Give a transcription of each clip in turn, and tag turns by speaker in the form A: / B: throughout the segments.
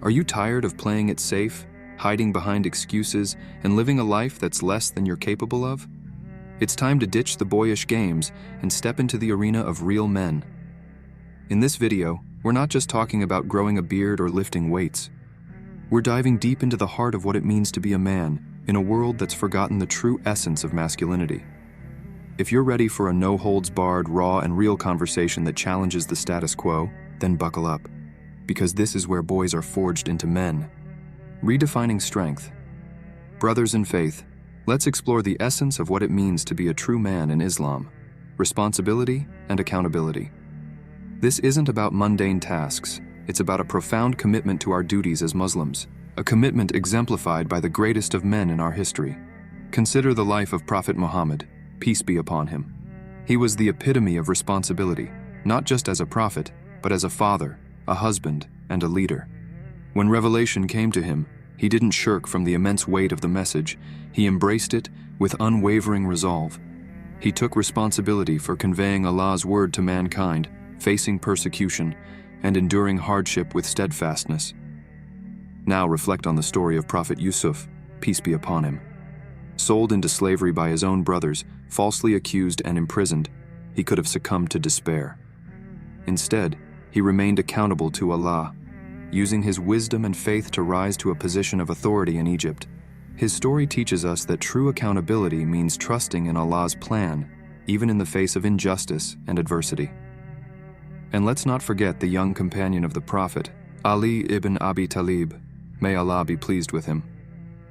A: Are you tired of playing it safe, hiding behind excuses, and living a life that's less than you're capable of? It's time to ditch the boyish games and step into the arena of real men. In this video, we're not just talking about growing a beard or lifting weights. We're diving deep into the heart of what it means to be a man in a world that's forgotten the true essence of masculinity. If you're ready for a no-holds-barred, raw, and real conversation that challenges the status quo, then buckle up, because this is where boys are forged into men. Redefining Strength. Brothers in faith, let's explore the essence of what it means to be a true man in Islam: responsibility and accountability. This isn't about mundane tasks. It's about a profound commitment to our duties as Muslims, a commitment exemplified by the greatest of men in our history. Consider the life of Prophet Muhammad, peace be upon him. He was the epitome of responsibility, not just as a prophet, but as a father, a husband, and a leader. When revelation came to him, he didn't shirk from the immense weight of the message. He embraced it with unwavering resolve. He took responsibility for conveying Allah's word to mankind, facing persecution, and enduring hardship with steadfastness. Now reflect on the story of Prophet Yusuf, peace be upon him. Sold into slavery by his own brothers, falsely accused and imprisoned, he could have succumbed to despair. Instead, he remained accountable to Allah, using his wisdom and faith to rise to a position of authority in Egypt. His story teaches us that true accountability means trusting in Allah's plan, even in the face of injustice and adversity. And let's not forget the young companion of the Prophet, Ali ibn Abi Talib, may Allah be pleased with him.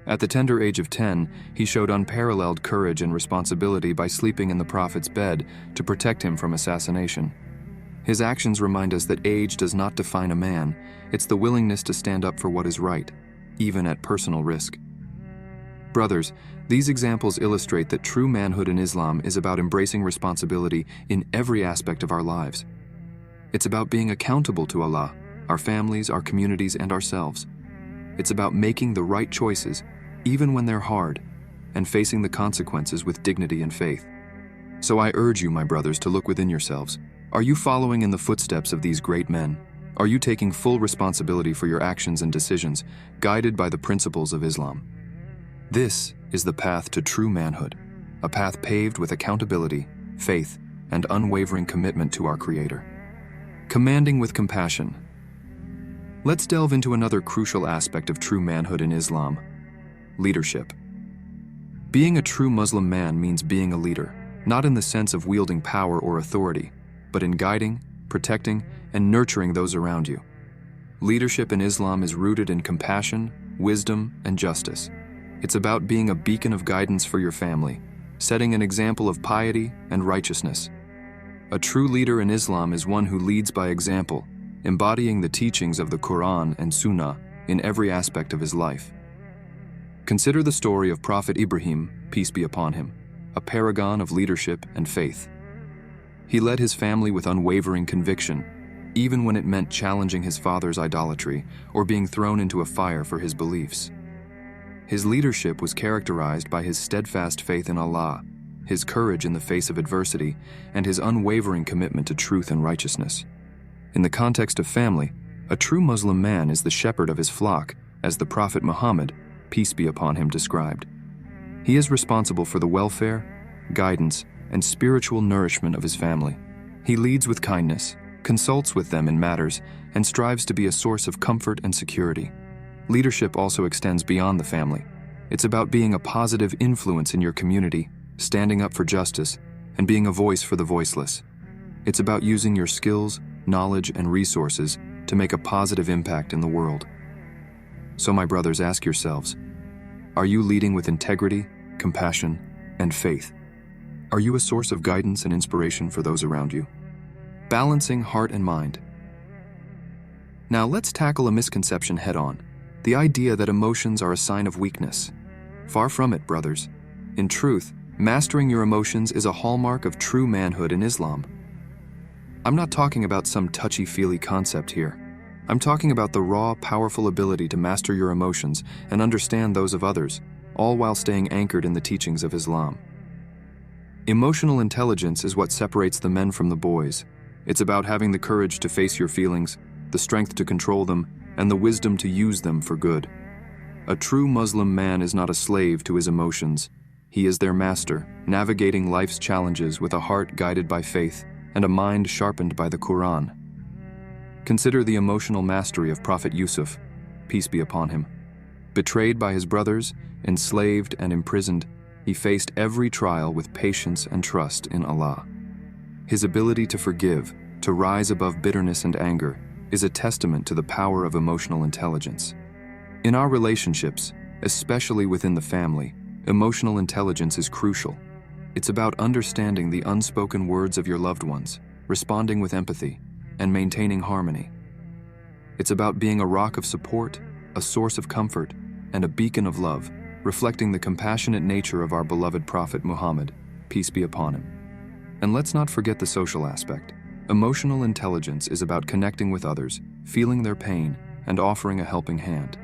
A: At the tender age of 10, he showed unparalleled courage and responsibility by sleeping in the Prophet's bed to protect him from assassination. His actions remind us that age does not define a man. It's the willingness to stand up for what is right, even at personal risk. Brothers, these examples illustrate that true manhood in Islam is about embracing responsibility in every aspect of our lives. It's about being accountable to Allah, our families, our communities, and ourselves. It's about making the right choices, even when they're hard, and facing the consequences with dignity and faith. So I urge you, my brothers, to look within yourselves. Are you following in the footsteps of these great men? Are you taking full responsibility for your actions and decisions, guided by the principles of Islam? This is the path to true manhood, a path paved with accountability, faith, and unwavering commitment to our Creator. Commanding with compassion. Let's delve into another crucial aspect of true manhood in Islam: leadership. Being a true Muslim man means being a leader, not in the sense of wielding power or authority, but in guiding, protecting, and nurturing those around you. Leadership in Islam is rooted in compassion, wisdom, and justice. It's about being a beacon of guidance for your family, setting an example of piety and righteousness. A true leader in Islam is one who leads by example, embodying the teachings of the Quran and Sunnah in every aspect of his life. Consider the story of Prophet Ibrahim, peace be upon him, a paragon of leadership and faith. He led his family with unwavering conviction, even when it meant challenging his father's idolatry or being thrown into a fire for his beliefs. His leadership was characterized by his steadfast faith in Allah, his courage in the face of adversity, and his unwavering commitment to truth and righteousness. In the context of family, a true Muslim man is the shepherd of his flock, as the Prophet Muhammad, peace be upon him, described. He is responsible for the welfare, guidance, and spiritual nourishment of his family. He leads with kindness, consults with them in matters, and strives to be a source of comfort and security. Leadership also extends beyond the family. It's about being a positive influence in your community, standing up for justice, and being a voice for the voiceless. It's about using your skills, knowledge, and resources to make a positive impact in the world. So, my brothers, ask yourselves, are you leading with integrity, compassion, and faith? Are you a source of guidance and inspiration for those around you? Balancing heart and mind. Now let's tackle a misconception head-on: the idea that emotions are a sign of weakness. Far from it, brothers. In truth, mastering your emotions is a hallmark of true manhood in Islam. I'm not talking about some touchy-feely concept here. I'm talking about the raw, powerful ability to master your emotions and understand those of others, all while staying anchored in the teachings of Islam. Emotional intelligence is what separates the men from the boys. It's about having the courage to face your feelings, the strength to control them, and the wisdom to use them for good. A true Muslim man is not a slave to his emotions. He is their master, navigating life's challenges with a heart guided by faith and a mind sharpened by the Quran. Consider the emotional mastery of Prophet Yusuf, peace be upon him. Betrayed by his brothers, enslaved and imprisoned, he faced every trial with patience and trust in Allah. His ability to forgive, to rise above bitterness and anger, is a testament to the power of emotional intelligence. In our relationships, especially within the family, emotional intelligence is crucial. It's about understanding the unspoken words of your loved ones, responding with empathy, and maintaining harmony. It's about being a rock of support, a source of comfort, and a beacon of love, reflecting the compassionate nature of our beloved Prophet Muhammad, peace be upon him. And let's not forget the social aspect. Emotional intelligence is about connecting with others, feeling their pain, and offering a helping hand.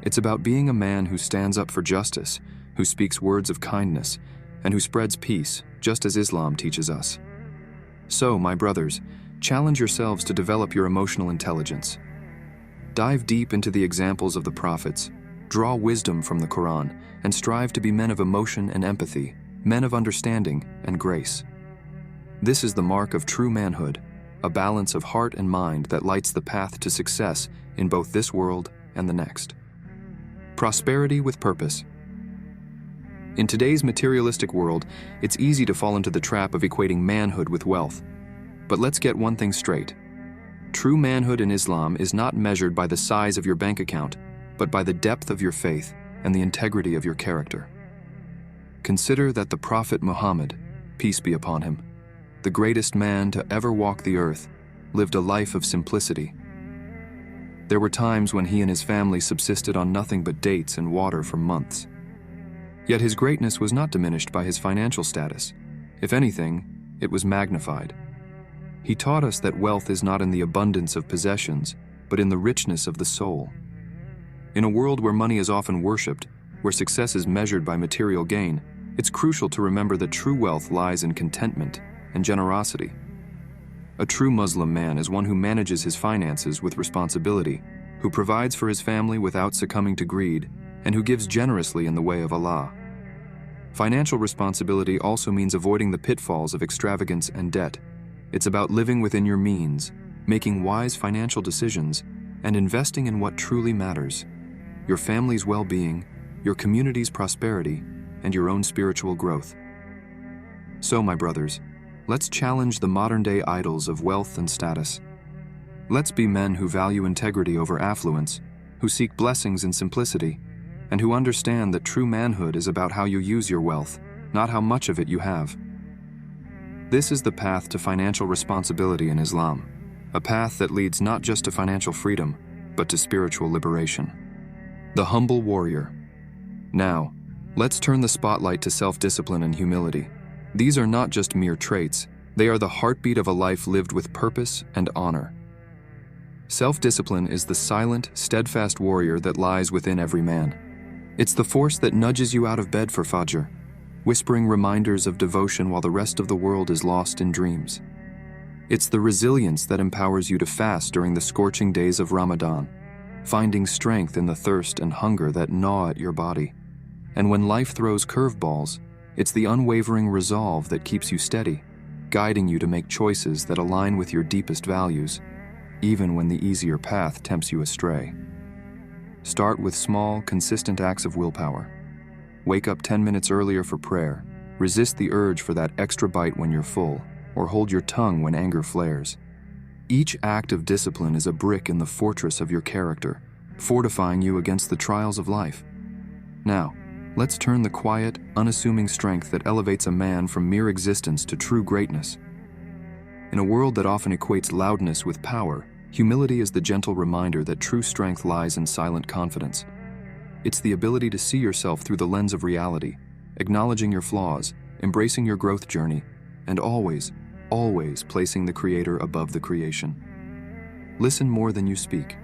A: It's about being a man who stands up for justice, who speaks words of kindness, and who spreads peace, just as Islam teaches us. So, my brothers, challenge yourselves to develop your emotional intelligence. Dive deep into the examples of the prophets, draw wisdom from the Quran, and strive to be men of emotion and empathy, men of understanding and grace. This is the mark of true manhood, a balance of heart and mind that lights the path to success in both this world and the next. Prosperity with purpose. In today's materialistic world, it's easy to fall into the trap of equating manhood with wealth. But let's get one thing straight. True manhood in Islam is not measured by the size of your bank account, but by the depth of your faith and the integrity of your character. Consider that the Prophet Muhammad, peace be upon him, the greatest man to ever walk the earth, lived a life of simplicity. There were times when he and his family subsisted on nothing but dates and water for months. Yet his greatness was not diminished by his financial status. If anything, it was magnified. He taught us that wealth is not in the abundance of possessions, but in the richness of the soul. In a world where money is often worshipped, where success is measured by material gain, it's crucial to remember that true wealth lies in contentment and generosity. A true Muslim man is one who manages his finances with responsibility, who provides for his family without succumbing to greed, and who gives generously in the way of Allah. Financial responsibility also means avoiding the pitfalls of extravagance and debt. It's about living within your means, making wise financial decisions, and investing in what truly matters: your family's well-being, your community's prosperity, and your own spiritual growth. So, my brothers, let's challenge the modern-day idols of wealth and status. Let's be men who value integrity over affluence, who seek blessings in simplicity, and who understand that true manhood is about how you use your wealth, not how much of it you have. This is the path to financial responsibility in Islam, a path that leads not just to financial freedom, but to spiritual liberation. The humble warrior. Now, let's turn the spotlight to self-discipline and humility. These are not just mere traits, they are the heartbeat of a life lived with purpose and honor. Self-discipline is the silent, steadfast warrior that lies within every man. It's the force that nudges you out of bed for Fajr, whispering reminders of devotion while the rest of the world is lost in dreams. It's the resilience that empowers you to fast during the scorching days of Ramadan, finding strength in the thirst and hunger that gnaw at your body. And when life throws curveballs, it's the unwavering resolve that keeps you steady, guiding you to make choices that align with your deepest values, even when the easier path tempts you astray. Start with small, consistent acts of willpower. Wake up 10 minutes earlier for prayer, resist the urge for that extra bite when you're full, or hold your tongue when anger flares. Each act of discipline is a brick in the fortress of your character, fortifying you against the trials of life. Now, let's turn the quiet, unassuming strength that elevates a man from mere existence to true greatness. In a world that often equates loudness with power, humility is the gentle reminder that true strength lies in silent confidence. It's the ability to see yourself through the lens of reality, acknowledging your flaws, embracing your growth journey, and always placing the Creator above the creation. Listen more than you speak.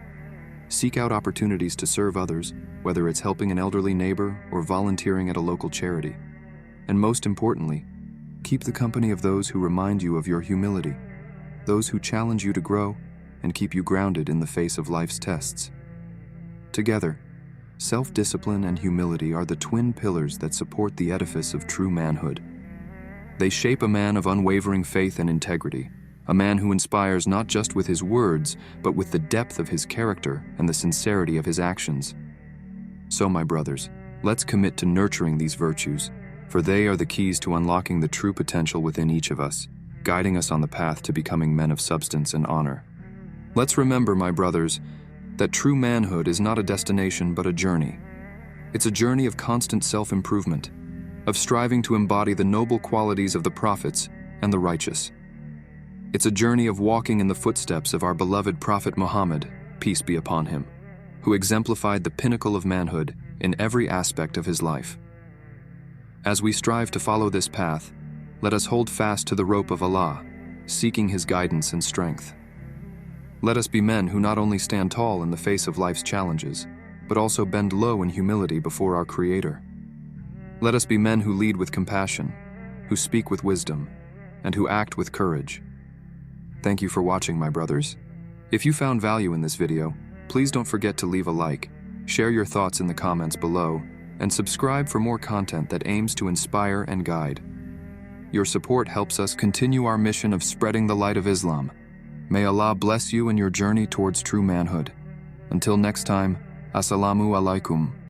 A: Seek out opportunities to serve others, whether it's helping an elderly neighbor or volunteering at a local charity. And most importantly, keep the company of those who remind you of your humility, those who challenge you to grow and keep you grounded in the face of life's tests. Together, self-discipline and humility are the twin pillars that support the edifice of true manhood. They shape a man of unwavering faith and integrity, a man who inspires not just with his words, but with the depth of his character and the sincerity of his actions. So, my brothers, let's commit to nurturing these virtues, for they are the keys to unlocking the true potential within each of us, guiding us on the path to becoming men of substance and honor. Let's remember, my brothers, that true manhood is not a destination but a journey. It's a journey of constant self-improvement, of striving to embody the noble qualities of the prophets and the righteous. It's a journey of walking in the footsteps of our beloved Prophet Muhammad, peace be upon him, who exemplified the pinnacle of manhood in every aspect of his life. As we strive to follow this path, let us hold fast to the rope of Allah, seeking His guidance and strength. Let us be men who not only stand tall in the face of life's challenges, but also bend low in humility before our Creator. Let us be men who lead with compassion, who speak with wisdom, and who act with courage. Thank you for watching, my brothers. If you found value in this video, please don't forget to leave a like, share your thoughts in the comments below, and subscribe for more content that aims to inspire and guide. Your support helps us continue our mission of spreading the light of Islam. May Allah bless you in your journey towards true manhood. Until next time, Assalamu alaikum.